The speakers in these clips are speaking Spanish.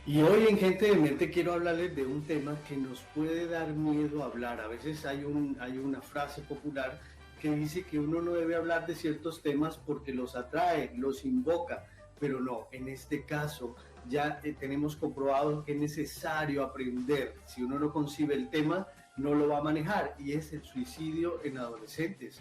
Y hoy en Gente de Mente quiero hablarles de un tema que nos puede dar miedo hablar. A veces hay una frase popular que dice que uno no debe hablar de ciertos temas porque los atrae, los invoca, pero no, en este caso ya tenemos comprobado que es necesario aprender. Si uno no concibe el tema, no lo va a manejar, y es el suicidio en adolescentes.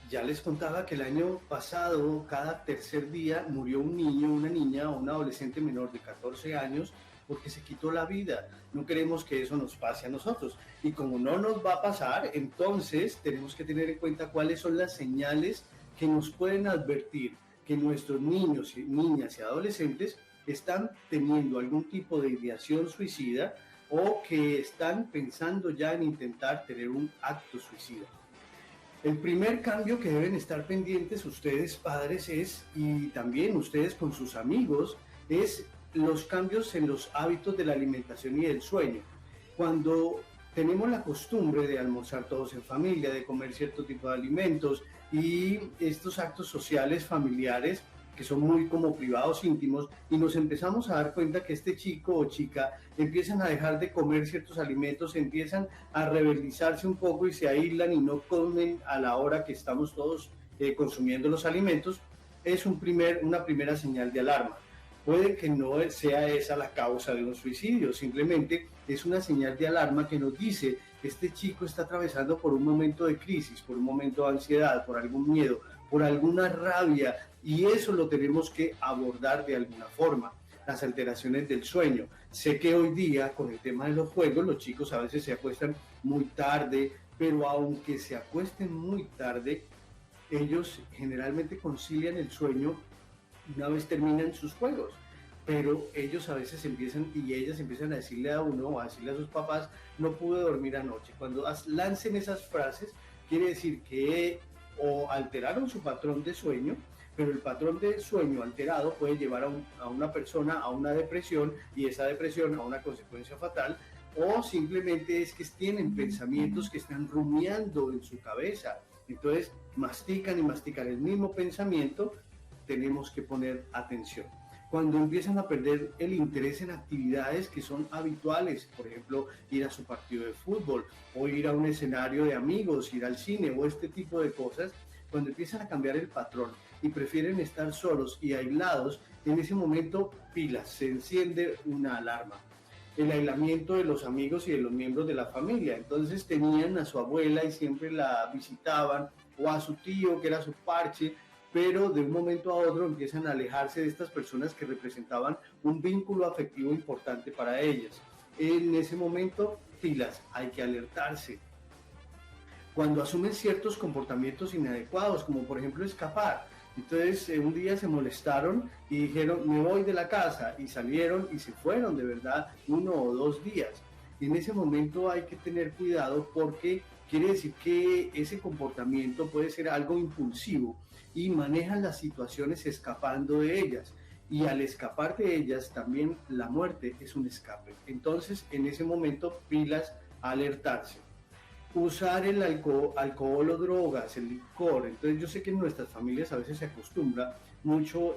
Ya les contaba que el año pasado, cada tercer día, murió un niño, una niña o un adolescente menor de 14 años porque se quitó la vida. No queremos que eso nos pase a nosotros. Y como no nos va a pasar, entonces tenemos que tener en cuenta cuáles son las señales que nos pueden advertir que nuestros niños, niñas y adolescentes están teniendo algún tipo de ideación suicida o que están pensando ya en intentar tener un acto suicida. El primer cambio que deben estar pendientes ustedes padres y también ustedes con sus amigos, es los cambios en los hábitos de la alimentación y del sueño. Cuando tenemos la costumbre de almorzar todos en familia, de comer cierto tipo de alimentos y estos actos sociales familiares que son muy como privados, íntimos, y nos empezamos a dar cuenta que este chico o chica empiezan a dejar de comer ciertos alimentos, empiezan a rebeldizarse un poco y se aíslan y no comen a la hora que estamos todos consumiendo los alimentos, es una primera señal de alarma. Puede que no sea esa la causa de un suicidio, simplemente es una señal de alarma que nos dice que este chico está atravesando por un momento de crisis, por un momento de ansiedad, por algún miedo, por alguna rabia, y eso lo tenemos que abordar de alguna forma. Las alteraciones del sueño. Sé que hoy día con el tema de los juegos los chicos a veces se acuestan muy tarde, pero aunque se acuesten muy tarde, ellos generalmente concilian el sueño una vez terminan sus juegos, pero ellos a veces empiezan y ellas empiezan a decirle a uno o a decirle a sus papás: no pude dormir anoche. Cuando lancen esas frases, quiere decir que o alteraron su patrón de sueño, pero el patrón de sueño alterado puede llevar a una persona a una depresión, y esa depresión a una consecuencia fatal, o simplemente es que tienen pensamientos que están rumiando en su cabeza. Entonces mastican y mastican el mismo pensamiento. Tenemos que poner atención. Cuando empiezan a perder el interés en actividades que son habituales, por ejemplo, ir a su partido de fútbol o ir a un escenario de amigos, ir al cine o este tipo de cosas, cuando empiezan a cambiar el patrón y prefieren estar solos y aislados, en ese momento pilas, se enciende una alarma. El aislamiento de los amigos y de los miembros de la familia. Entonces tenían a su abuela y siempre la visitaban, o a su tío que era su parche, pero de un momento a otro empiezan a alejarse de estas personas que representaban un vínculo afectivo importante para ellas. En ese momento, pilas, hay que alertarse. Cuando asumen ciertos comportamientos inadecuados, como por ejemplo escapar. Entonces un día se molestaron y dijeron: me voy de la casa, y salieron y se fueron de verdad 1 o 2 días. En ese momento hay que tener cuidado, porque quiere decir que ese comportamiento puede ser algo impulsivo y manejan las situaciones escapando de ellas, y al escapar de ellas también la muerte es un escape. Entonces en ese momento pilas, alertarse. Usar el alcohol o drogas, el licor. Entonces yo sé que en nuestras familias a veces se acostumbra mucho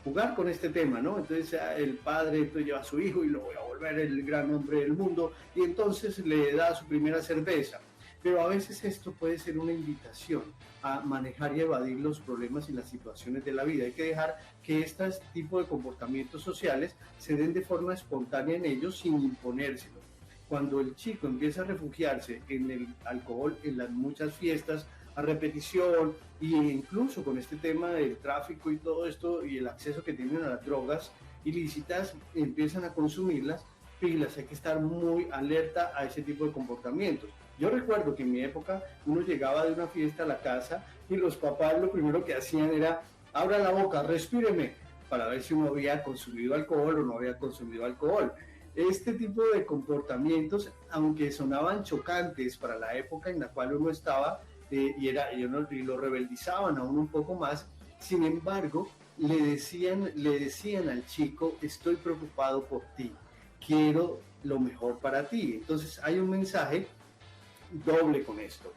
jugar con este tema, ¿no? Entonces el padre entonces lleva a su hijo y lo voy a volver el gran hombre del mundo, y entonces le da su primera cerveza. Pero a veces esto puede ser una invitación a manejar y evadir los problemas y las situaciones de la vida. Hay que dejar que este tipo de comportamientos sociales se den de forma espontánea en ellos, sin imponérselo. Cuando el chico empieza a refugiarse en el alcohol, en las muchas fiestas a repetición, e incluso con este tema del tráfico y todo esto, y el acceso que tienen a las drogas ilícitas, empiezan a consumirlas, pilas, hay que estar muy alerta a ese tipo de comportamientos. Yo recuerdo que en mi época uno llegaba de una fiesta a la casa y los papás lo primero que hacían era: abra la boca, respíreme, para ver si uno había consumido alcohol o no había consumido alcohol. Este tipo de comportamientos, aunque sonaban chocantes para la época en la cual uno estaba, y lo rebeldizaban a uno un poco más, Sin embargo, le decían al chico, estoy preocupado por ti, quiero lo mejor para ti. Entonces hay un mensaje doble con esto.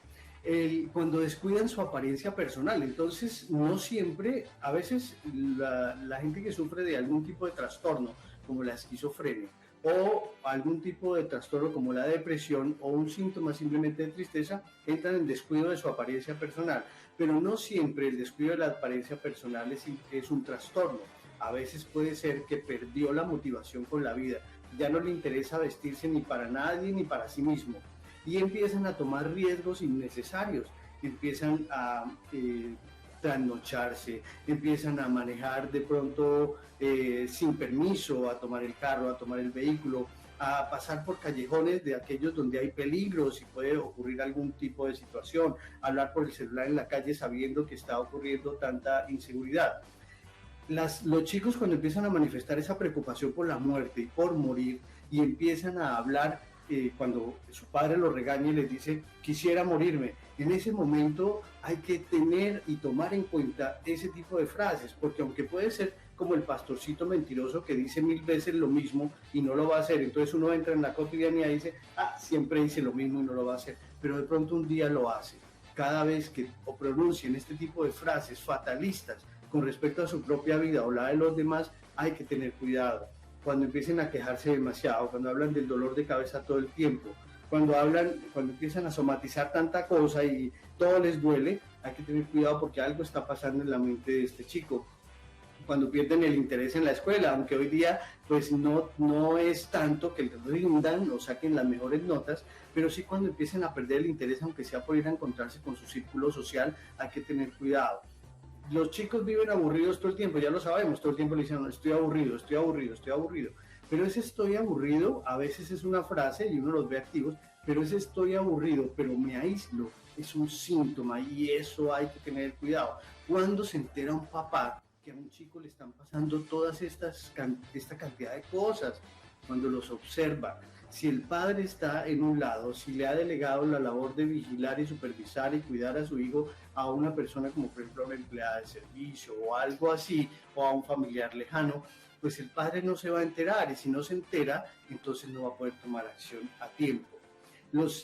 Cuando descuidan su apariencia personal, entonces no siempre, a veces la gente que sufre de algún tipo de trastorno, como la esquizofrenia, o algún tipo de trastorno como la depresión o un síntoma simplemente de tristeza, entran en descuido de su apariencia personal. Pero no siempre el descuido de la apariencia personal es un trastorno. A veces puede ser que perdió la motivación con la vida, ya no le interesa vestirse ni para nadie ni para sí mismo, y empiezan a tomar riesgos innecesarios, empiezan a trasnocharse, empiezan a manejar de pronto sin permiso, a tomar el carro, a tomar el vehículo, a pasar por callejones de aquellos donde hay peligros y puede ocurrir algún tipo de situación, hablar por el celular en la calle sabiendo que está ocurriendo tanta inseguridad. Los chicos, cuando empiezan a manifestar esa preocupación por la muerte y por morir, y empiezan a hablar, cuando su padre los regaña y les dice, quisiera morirme, en ese momento hay que tener y tomar en cuenta ese tipo de frases, porque aunque puede ser como el pastorcito mentiroso que dice 1000 veces lo mismo y no lo va a hacer, entonces uno entra en la cotidianidad y dice, siempre dice lo mismo y no lo va a hacer, pero de pronto un día lo hace. Cada vez que o pronuncien este tipo de frases fatalistas con respecto a su propia vida o la de los demás, hay que tener cuidado. Cuando empiecen a quejarse demasiado, cuando hablan del dolor de cabeza todo el tiempo, cuando empiezan a somatizar tanta cosa y todo les duele, hay que tener cuidado porque algo está pasando en la mente de este chico. Cuando pierden el interés en la escuela, aunque hoy día pues no es tanto que rindan o saquen las mejores notas, pero sí cuando empiecen a perder el interés, aunque sea por ir a encontrarse con su círculo social, hay que tener cuidado. Los chicos viven aburridos todo el tiempo, ya lo sabemos, todo el tiempo le dicen, estoy aburrido, estoy aburrido, estoy aburrido. Pero ese estoy aburrido a veces es una frase y uno los ve activos, pero ese estoy aburrido, pero me aíslo, es un síntoma y eso hay que tener cuidado. Cuando se entera un papá que a un chico le están pasando todas esta cantidad de cosas, cuando los observa, si el padre está en un lado, si le ha delegado la labor de vigilar y supervisar y cuidar a su hijo a una persona como por ejemplo una empleada de servicio o algo así, o a un familiar lejano, pues el padre no se va a enterar, y si no se entera, entonces no va a poder tomar acción a tiempo.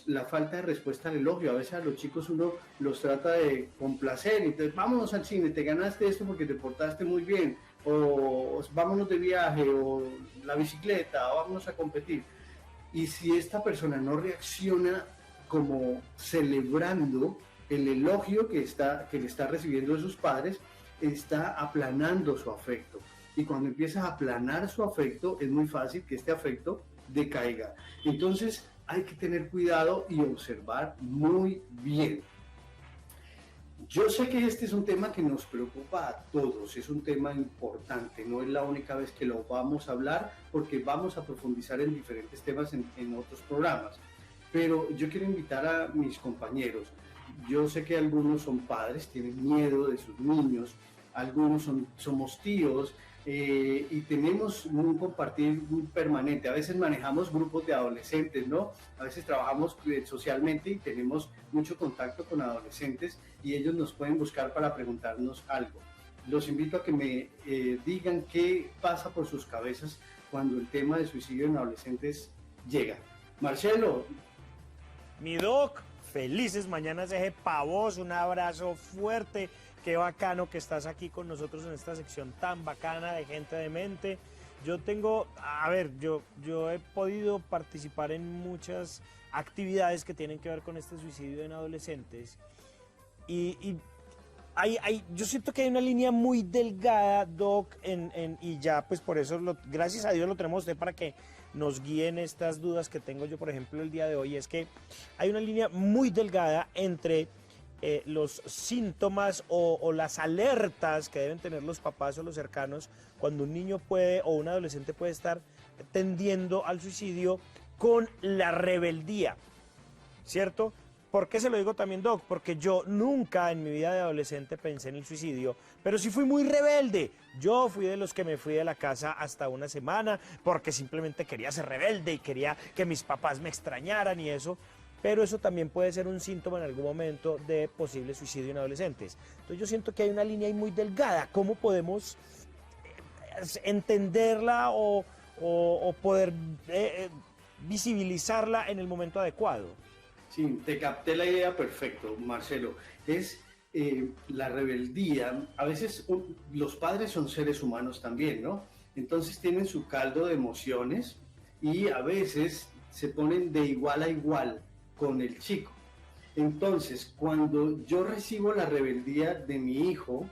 La falta de respuesta al elogio, a veces a los chicos uno los trata de complacer, entonces vámonos al cine, te ganaste esto porque te portaste muy bien, o vámonos de viaje, o la bicicleta, o vámonos a competir. Y si esta persona no reacciona como celebrando el elogio que le está recibiendo de sus padres, está aplanando su afecto. Y cuando empieza a aplanar su afecto, es muy fácil que este afecto decaiga. Entonces hay que tener cuidado y observar muy bien. Yo sé que este es un tema que nos preocupa a todos, es un tema importante, no es la única vez que lo vamos a hablar porque vamos a profundizar en diferentes temas en otros programas. Pero yo quiero invitar a mis compañeros. Yo sé que algunos son padres, tienen miedo de sus niños, algunos somos tíos, y tenemos un compartir permanente. A veces manejamos grupos de adolescentes, ¿no? A veces trabajamos socialmente y tenemos mucho contacto con adolescentes y ellos nos pueden buscar para preguntarnos algo. Los invito a que me digan qué pasa por sus cabezas cuando el tema de suicidio en adolescentes llega. Marcelo. Mi Doc, felices mañanas de pa' vos, un abrazo fuerte. Qué bacano que estás aquí con nosotros en esta sección tan bacana de Gente de Mente. Yo he podido participar en muchas actividades que tienen que ver con este suicidio en adolescentes. Yo siento que hay una línea muy delgada, Doc, y ya pues por eso, gracias a Dios lo tenemos usted para que nos guíen estas dudas que tengo yo, por ejemplo, el día de hoy. Es que hay una línea muy delgada entre los síntomas o las alertas que deben tener los papás o los cercanos cuando un niño puede o un adolescente puede estar tendiendo al suicidio con la rebeldía, ¿cierto? ¿Por qué se lo digo también, Doc? Porque yo nunca en mi vida de adolescente pensé en el suicidio, pero sí fui muy rebelde. Yo fui de los que me fui de la casa hasta una semana porque simplemente quería ser rebelde y quería que mis papás me extrañaran y eso. pero eso también puede ser un síntoma en algún momento de posible suicidio en adolescentes. Entonces yo siento que hay una línea ahí muy delgada. ¿Cómo podemos entenderla o poder visibilizarla en el momento adecuado? Sí, te capté la idea perfecto, Marcelo. Es la rebeldía. A veces los padres son seres humanos también, ¿no? Entonces tienen su caldo de emociones y a veces se ponen de igual a igual con el chico. Entonces, cuando yo recibo la rebeldía de mi hijo,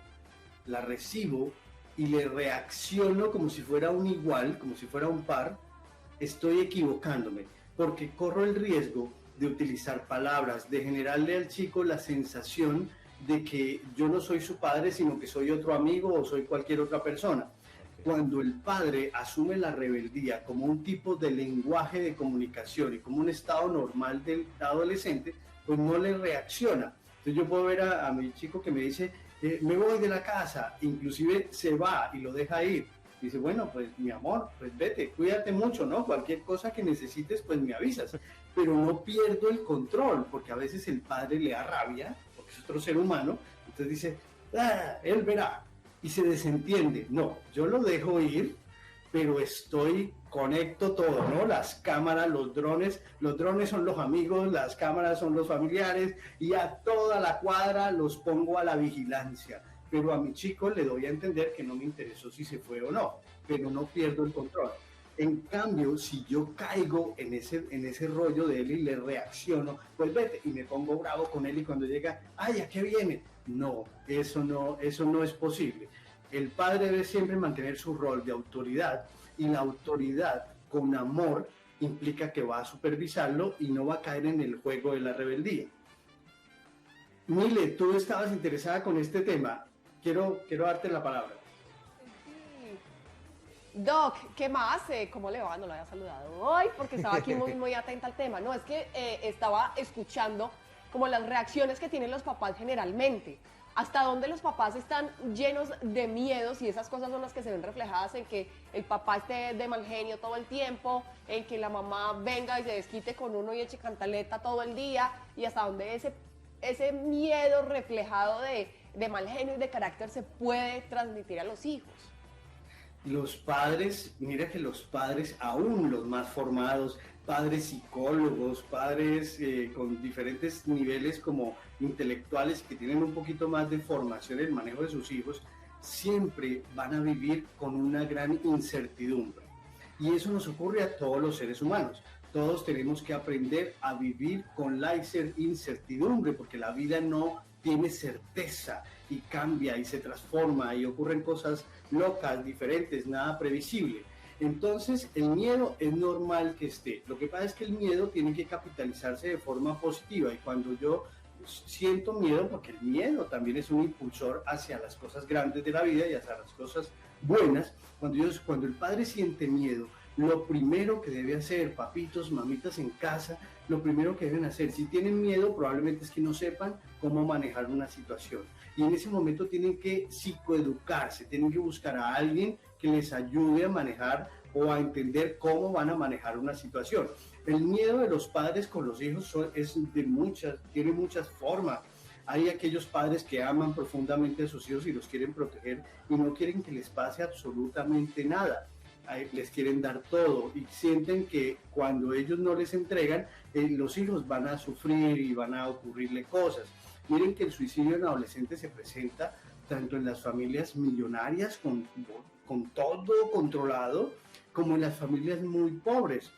la recibo y le reacciono como si fuera un igual, como si fuera un par, estoy equivocándome, porque corro el riesgo de utilizar palabras, de generarle al chico la sensación de que yo no soy su padre, sino que soy otro amigo o soy cualquier otra persona. Cuando el padre asume la rebeldía como un tipo de lenguaje de comunicación y como un estado normal del adolescente, pues no le reacciona. Entonces yo puedo ver a mi chico que me dice, me voy de la casa, inclusive se va y lo deja ir. Dice, bueno, pues mi amor, pues vete, cuídate mucho, ¿no? Cualquier cosa que necesites, pues me avisas. Pero no pierdo el control, porque a veces el padre le da rabia, porque es otro ser humano, entonces dice, él verá, y se desentiende. No, yo lo dejo ir, pero conecto todo, ¿no? Las cámaras, los drones son los amigos, las cámaras son los familiares, y a toda la cuadra los pongo a la vigilancia. Pero a mi chico le doy a entender que no me interesó si se fue o no, pero no pierdo el control. En cambio, si yo caigo en ese rollo de él y le reacciono, pues vete, y me pongo bravo con él y cuando llega, ¡ay, a qué viene! No, eso no es posible. El padre debe siempre mantener su rol de autoridad y la autoridad con amor implica que va a supervisarlo y no va a caer en el juego de la rebeldía. Mile, tú estabas interesada con este tema. Quiero darte la palabra. Doc, ¿qué más? ¿Cómo le va? No lo había saludado hoy porque estaba aquí muy atenta al tema. No, es que estaba escuchando como las reacciones que tienen los papás generalmente. Hasta dónde los papás están llenos de miedos y esas cosas son las que se ven reflejadas en que el papá esté de mal genio todo el tiempo, en que la mamá venga y se desquite con uno y eche cantaleta todo el día y hasta dónde ese miedo reflejado de mal genio y de carácter se puede transmitir a los hijos. Los padres, mira que los padres, aún los más formados, padres psicólogos, padres con diferentes niveles como intelectuales que tienen un poquito más de formación en el manejo de sus hijos, siempre van a vivir con una gran incertidumbre. Y eso nos ocurre a todos los seres humanos. Todos tenemos que aprender a vivir con la incertidumbre, porque la vida no tiene certeza y cambia y se transforma y ocurren cosas locas, diferentes, nada previsible. Entonces el miedo es normal que esté. Lo que pasa es que el miedo tiene que capitalizarse de forma positiva y cuando yo siento miedo, porque el miedo también es un impulsor hacia las cosas grandes de la vida y hacia las cosas buenas, cuando el padre siente miedo, lo primero que debe hacer, papitos, mamitas en casa, lo primero que deben hacer, si tienen miedo, probablemente es que no sepan cómo manejar una situación. Y en ese momento tienen que psicoeducarse, tienen que buscar a alguien que les ayude a manejar o a entender cómo van a manejar una situación. El miedo de los padres con los hijos tiene muchas formas. Hay aquellos padres que aman profundamente a sus hijos y los quieren proteger y no quieren que les pase absolutamente nada. Les quieren dar todo y sienten que cuando ellos no les entregan, los hijos van a sufrir y van a ocurrirle cosas. Miren que el suicidio en adolescentes se presenta tanto en las familias millonarias con todo controlado, como en las familias muy pobres.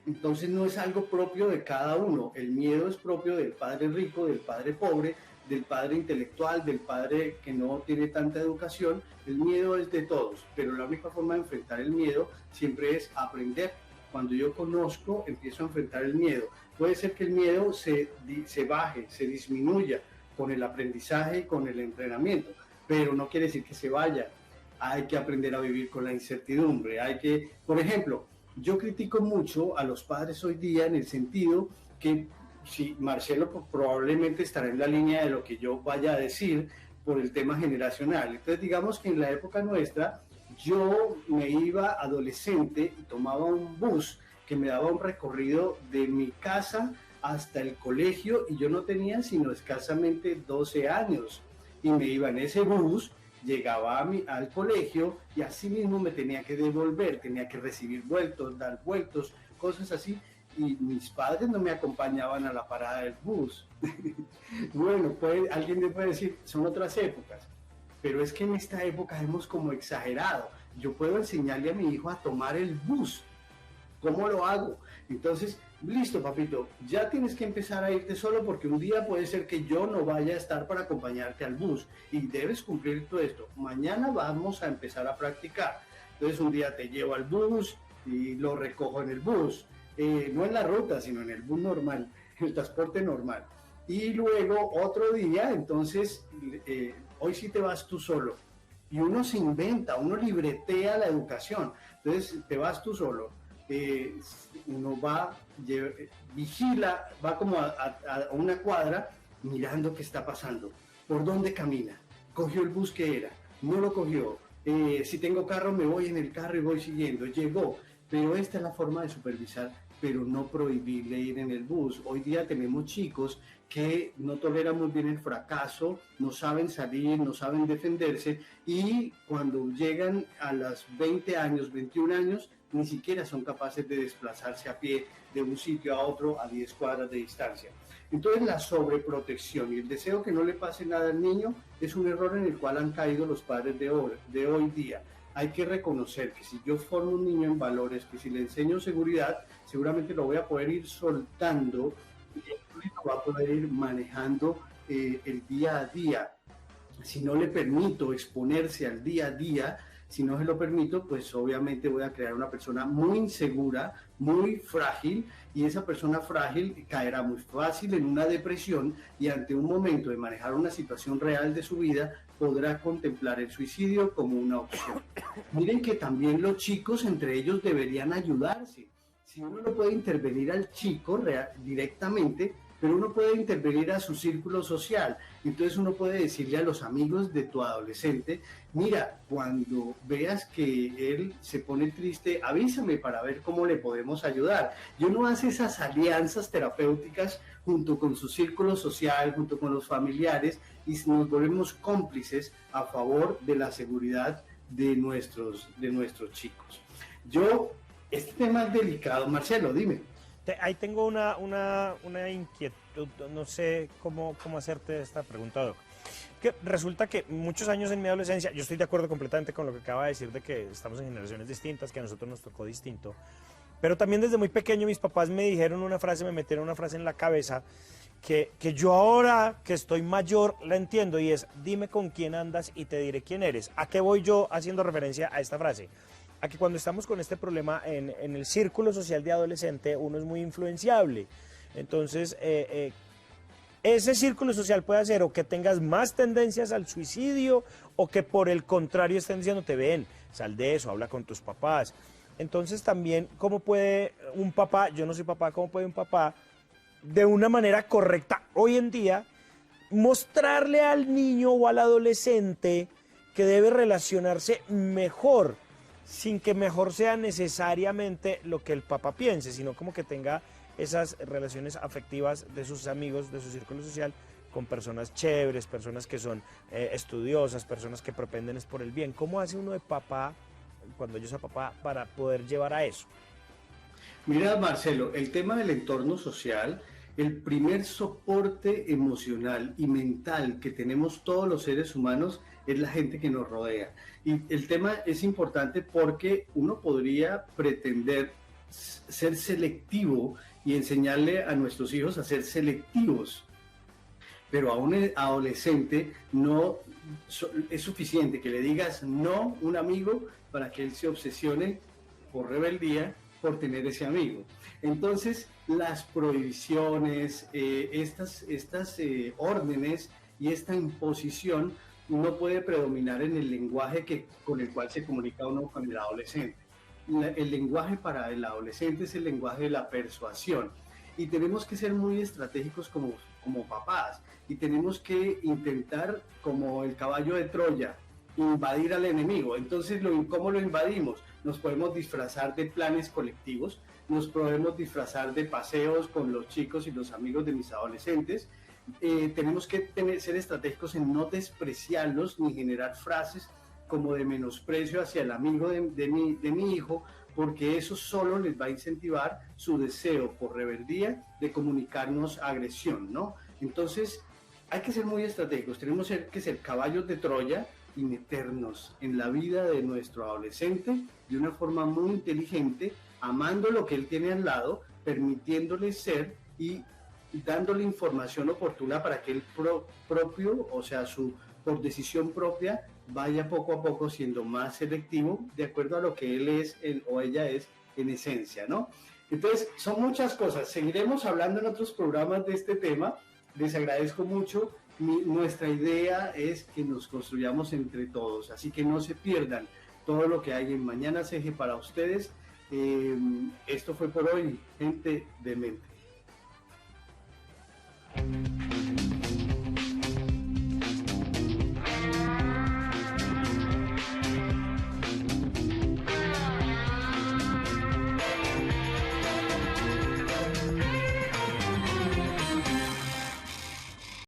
Entonces no es algo propio de cada uno. El miedo es propio del padre rico, del padre pobre, del padre intelectual, del padre que no tiene tanta educación. El miedo es de todos, pero la única forma de enfrentar el miedo siempre es aprender. Cuando yo conozco, empiezo a enfrentar el miedo. Puede ser que el miedo se baje, se disminuya con el aprendizaje y con el entrenamiento, pero no quiere decir que se vaya. Hay que aprender a vivir con la incertidumbre. Por ejemplo, yo critico mucho a los padres hoy día en el sentido que, si Marcelo probablemente estará en la línea de lo que yo vaya a decir por el tema generacional. Entonces digamos que en la época nuestra yo me iba adolescente y tomaba un bus que me daba un recorrido de mi casa hasta el colegio y yo no tenía sino escasamente 12 años y me iba en ese bus, llegaba al colegio y así mismo me tenía que devolver, tenía que recibir vueltos, dar vueltos, cosas así, y mis padres no me acompañaban a la parada del bus. Bueno, alguien me puede decir, son otras épocas, pero es que en esta época hemos como exagerado. Yo puedo enseñarle a mi hijo a tomar el bus. ¿Cómo lo hago? Entonces, listo, papito, ya tienes que empezar a irte solo porque un día puede ser que yo no vaya a estar para acompañarte al bus y debes cumplir todo esto. Mañana vamos a empezar a practicar. Entonces, un día te llevo al bus y lo recojo en el bus. No en la ruta, sino en el bus normal, el transporte normal. Y luego otro día, entonces, hoy sí te vas tú solo. Y uno se inventa, uno libretea la educación. Entonces, te vas tú solo. Uno va, vigila, va como a una cuadra mirando qué está pasando, por dónde camina, cogió el bus que era, no lo cogió, si tengo carro me voy en el carro y voy siguiendo, llegó, pero esta es la forma de supervisar, pero no prohibirle ir en el bus. Hoy día tenemos chicos que no toleran muy bien el fracaso, no saben salir, no saben defenderse y cuando llegan a los 20 años, 21 años, ni siquiera son capaces de desplazarse a pie de un sitio a otro a 10 cuadras de distancia. Entonces la sobreprotección y el deseo que no le pase nada al niño es un error en el cual han caído los padres de hoy día. Hay que reconocer que si yo formo un niño en valores, que si le enseño seguridad, seguramente lo voy a poder ir soltando y lo va a poder ir manejando el día a día. Si no le permito exponerse al día a día, si no se lo permito, pues obviamente voy a crear una persona muy insegura, muy frágil, y esa persona frágil caerá muy fácil en una depresión y ante un momento de manejar una situación real de su vida, podrá contemplar el suicidio como una opción. Miren que también los chicos entre ellos deberían ayudarse. Si uno no puede intervenir al chico directamente, pero uno puede intervenir a su círculo social. Entonces uno puede decirle a los amigos de tu adolescente, mira, cuando veas que él se pone triste, avísame para ver cómo le podemos ayudar. Y uno hace esas alianzas terapéuticas junto con su círculo social, junto con los familiares, y nos volvemos cómplices a favor de la seguridad de nuestros chicos. Este tema es delicado. Marcelo, dime. Ahí tengo una inquietud, no sé cómo hacerte esta pregunta, Doc. Que resulta que muchos años en mi adolescencia, yo estoy de acuerdo completamente con lo que acaba de decir de que estamos en generaciones distintas, que a nosotros nos tocó distinto, pero también desde muy pequeño mis papás me dijeron una frase, me metieron una frase en la cabeza que yo ahora que estoy mayor la entiendo y es, dime con quién andas y te diré quién eres. ¿A qué voy yo haciendo referencia a esta frase? A que cuando estamos con este problema en el círculo social de adolescente, uno es muy influenciable. Entonces, ese círculo social puede hacer o que tengas más tendencias al suicidio o que por el contrario estén diciéndote, ven, sal de eso, habla con tus papás. Entonces también, ¿cómo puede un papá, yo no soy papá, cómo puede un papá de una manera correcta hoy en día mostrarle al niño o al adolescente que debe relacionarse mejor, sin que mejor sea necesariamente lo que el papá piense, sino como que tenga esas relaciones afectivas de sus amigos, de su círculo social, con personas chéveres, personas que son estudiosas, personas que propenden es por el bien? ¿Cómo hace uno de papá, cuando yo sea papá, para poder llevar a eso? Mira, Marcelo, el tema del entorno social, el primer soporte emocional y mental que tenemos todos los seres humanos es la gente que nos rodea. Y el tema es importante porque uno podría pretender ser selectivo y enseñarle a nuestros hijos a ser selectivos, pero a un adolescente no es suficiente que le digas no a un amigo para que él se obsesione por rebeldía por tener ese amigo. Entonces, las prohibiciones, estas órdenes y esta imposición no puede predominar en el lenguaje con el cual se comunica uno con el adolescente. El lenguaje para el adolescente es el lenguaje de la persuasión y tenemos que ser muy estratégicos como papás y tenemos que intentar, como el caballo de Troya, invadir al enemigo. Entonces, ¿cómo lo invadimos? Nos podemos disfrazar de planes colectivos, nos podemos disfrazar de paseos con los chicos y los amigos de mis adolescentes. Tenemos que ser estratégicos en no despreciarlos ni generar frases como de menosprecio hacia el amigo de mi hijo, porque eso solo les va a incentivar su deseo por rebeldía de comunicarnos agresión, ¿no? Entonces, hay que ser muy estratégicos, tenemos que ser caballos de Troya y meternos en la vida de nuestro adolescente de una forma muy inteligente, amando lo que él tiene al lado, permitiéndole ser y dándole información oportuna para que él propio, o sea, por decisión propia, vaya poco a poco siendo más selectivo de acuerdo a lo que él es o ella es en esencia, ¿no? Entonces, son muchas cosas. Seguiremos hablando en otros programas de este tema. Les agradezco mucho. Nuestra idea es que nos construyamos entre todos, así que no se pierdan todo lo que hay en Mañana CG para ustedes. Esto fue por hoy, gente de mente.